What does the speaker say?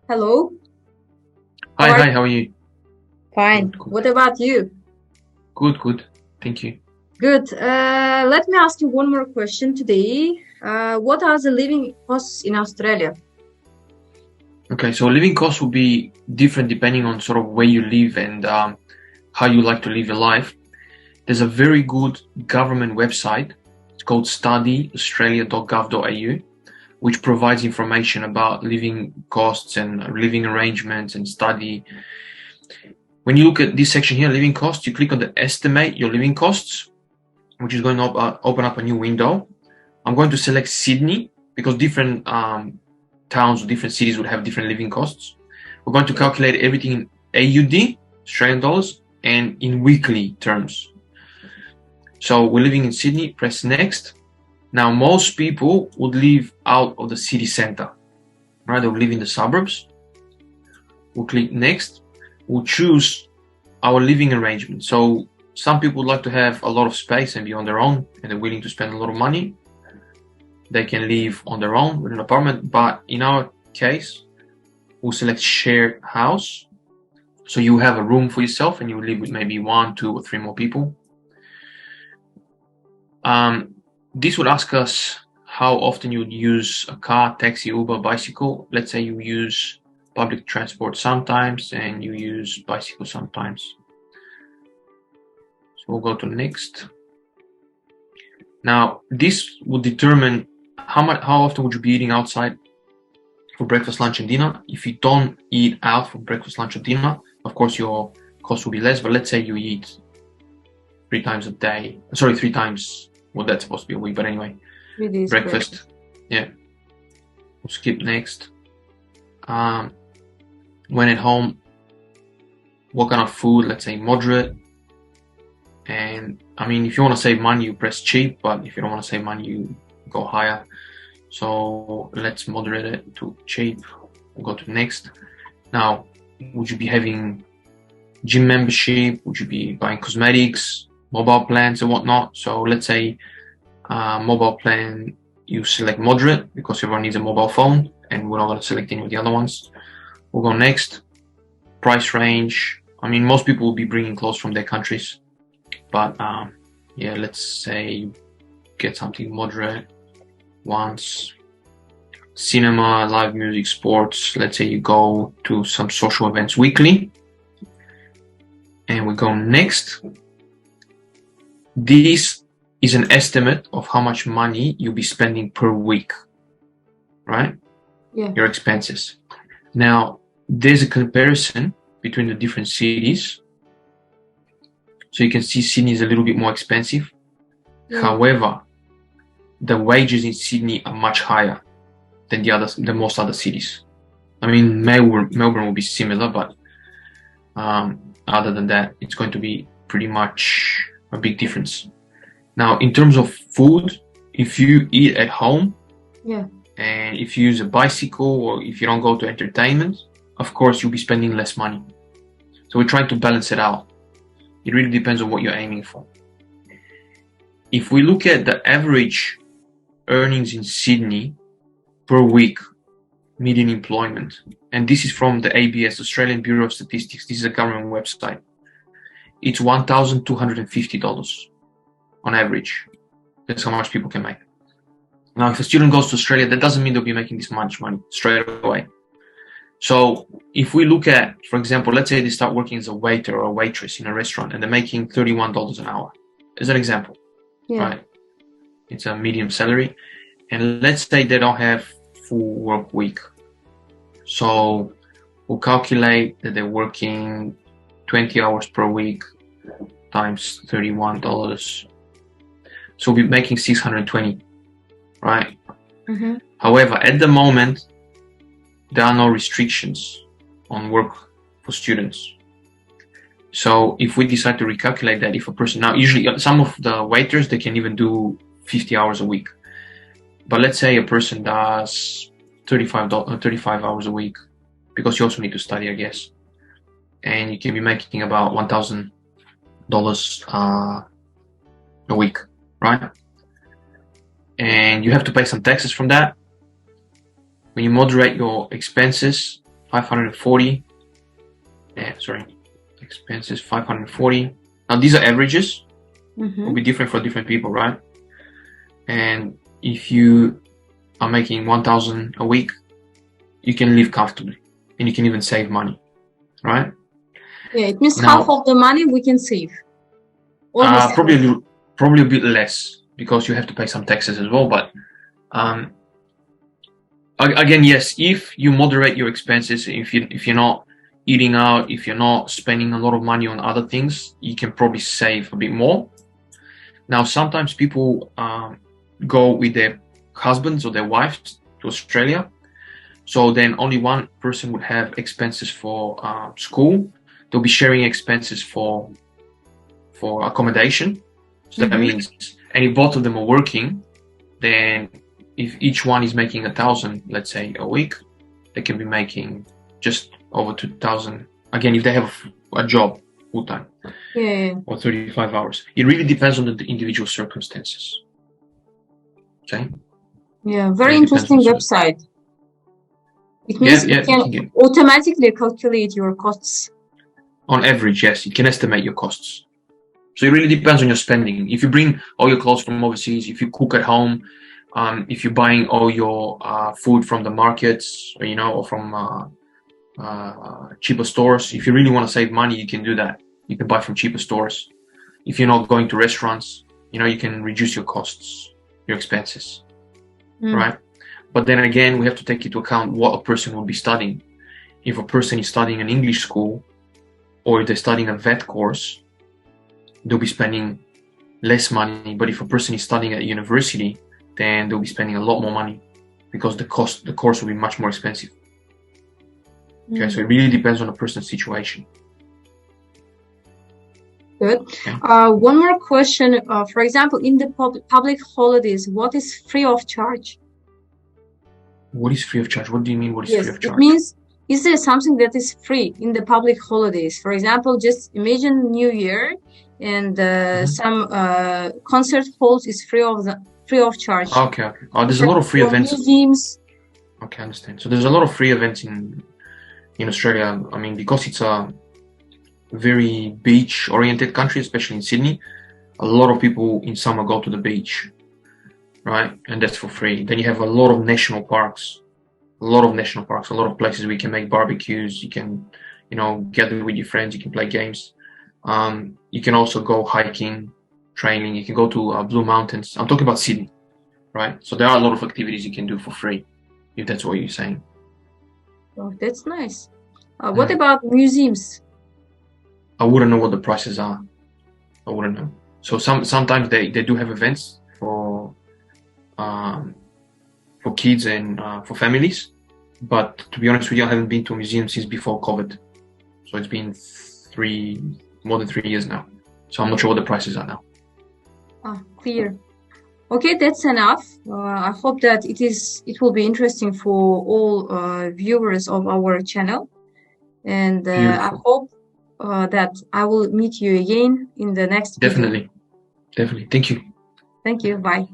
Hello. How Hi, are hi, you? how are you? Fine. Good, good, What about you? good, good. Thank you. Good. Let me ask you one more question today. What are the living costs in Australia? Okay, so living costs will be different depending on sort of where you live and how you like to live your life. There's a very good government website. It's called studyaustralia.gov.au, which provides information about living costs and living arrangements and study. When you look at this section here, living costs, you click on the estimate your living costs, which is going to open up a new window. I'm going to select Sydney because different towns or different cities would have different living costs. We're going to Okay. calculate everything in AUD, Australian dollars, and in weekly terms. So we're living in Sydney, press next. Now, most people would live out of the city center, right? They'll live in the suburbs. We'll click next. We'll choose our living arrangement. So some people would like to have a lot of space and be on their own, and they're willing to spend a lot of money. They can live on their own with an apartment, but in our case, we'll select shared house. So you have a room for yourself and you live with maybe 1, 2, or 3 more people. This would ask us how often you would use a car, taxi, Uber, bicycle. Let's say you use public transport sometimes and you use bicycle sometimes. So we'll go to next. Now, this will determine how often would you be eating outside for breakfast, lunch, and dinner. If you don't eat out for breakfast, lunch, or dinner, of course your cost will be less. But let's say you eat 3 times a day. Sorry, 3 times. Well, that's supposed to be a week, but anyway, 3 days breakfast. breakfast. Yeah. We'll skip next. When at home, what kind of food? Let's say moderate. And I mean, if you want to save money, you press cheap. But if you don't want to save money, you go higher. So let's moderate it to cheap. We'll go to next. Now, would you be having gym membership? Would you be buying cosmetics, mobile plans and whatnot? So let's say mobile plan, you select moderate because everyone needs a mobile phone and we're not going to select any of the other ones. We'll go next. Price range. I mean, most people will be bringing clothes from their countries. But yeah, let's say get something moderate once. Cinema, live music, sports. Let's say you go to some social events weekly. And we go next. This is an estimate of how much money you'll be spending per week, right? Yeah. Your expenses. Now, there's a comparison between the different cities. So you can see Sydney is a little bit more expensive. Yeah. However, the wages in Sydney are much higher than the most other cities. I mean, Melbourne will be similar, but other than that, it's going to be pretty much a big difference. Now, in terms of food, if you eat at home, Yeah. and if you use a bicycle or if you don't go to entertainment, of course, you'll be spending less money. So we're trying to balance it out. It really depends on what you're aiming for. If we look at the average earnings in Sydney per week, median employment, and this is from the ABS, Australian Bureau of Statistics, this is a government website, it's $1,250 on average. That's how much people can make. Now, if a student goes to Australia, that doesn't mean they'll be making this much money straight away. So if we look at, for example, let's say they start working as a waiter or a waitress in a restaurant and they're making $31 an hour, as an example, Yeah. right? It's a medium salary. And let's say they don't have full work week. So we'll calculate that they're working 20 hours per week times $31. So we'll be making 620, right? Mm-hmm. However, at the moment, there are no restrictions on work for students. So if we decide to recalculate that, if a person, now usually some of the waiters, they can even do 50 hours a week. But let's say a person does 35 hours a week, because you also need to study, I guess. And you can be making about $1,000 a week, right? And you have to pay some taxes from that. When you moderate your expenses, 540. Sorry, expenses 540. Now these are averages. Will be different for different people, right? And if you are making 1,000 a week, you can live comfortably, and you can even save money, right? Yeah, it means half of the money we can save. Probably a bit less, because you have to pay some taxes as well. But again, yes, if you moderate your expenses, if you're not eating out, if you're not spending a lot of money on other things, you can probably save a bit more. Now, sometimes people go with their husbands or their wives to Australia, so then only one person would have expenses for school. They'll be sharing expenses for accommodation. So that means, and if both of them are working, then if each one is making 1,000, let's say, a week, they can be making just over 2,000. Again, if they have a job full time, or 35 hours. It really depends on the individual circumstances. Okay. Yeah, very interesting website. It means you can automatically calculate your costs. On average, yes, you can estimate your costs. So it really depends on your spending. If you bring all your clothes from overseas, if you cook at home, if you're buying all your food from the markets, or from cheaper stores, if you really want to save money, you can do that. You can buy from cheaper stores. If you're not going to restaurants, you can reduce your costs, your expenses, right? But then again, we have to take into account what a person will be studying. If a person is studying an English school, or if they're studying a vet course, they'll be spending less money. But if a person is studying at university, then they'll be spending a lot more money, because the course will be much more expensive. Okay, so it really depends on the person's situation. Good. One more question. For example, in the public holidays, what is free of charge? What is free of charge? What do you mean, what is free of charge? It means, is there something that is free in the public holidays? For example, just imagine New Year, and some concert halls is free of charge. Okay. There's a lot of free events. Museums. Okay, I understand. So there's a lot of free events in Australia. I mean, because it's a very beach-oriented country, especially in Sydney, a lot of people in summer go to the beach, right? And that's for free. Then you have a lot of national parks, a lot of places where you can make barbecues. You can, gather with your friends. You can play games. You can also go hiking, training. You can go to Blue Mountains. I'm talking about Sydney, right? So there are a lot of activities you can do for free, if that's what you're saying. Oh, that's nice. What about museums? I wouldn't know what the prices are. I wouldn't know. So sometimes they do have events for kids and for families. But to be honest with you, I haven't been to a museum since before COVID. So it's been more than 3 years now. So I'm not sure what the prices are now. Clear. Okay, that's enough. I hope that it will be interesting for all viewers of our channel. And I hope that I will meet you again in the next video. Definitely. Thank you. Thank you. Bye.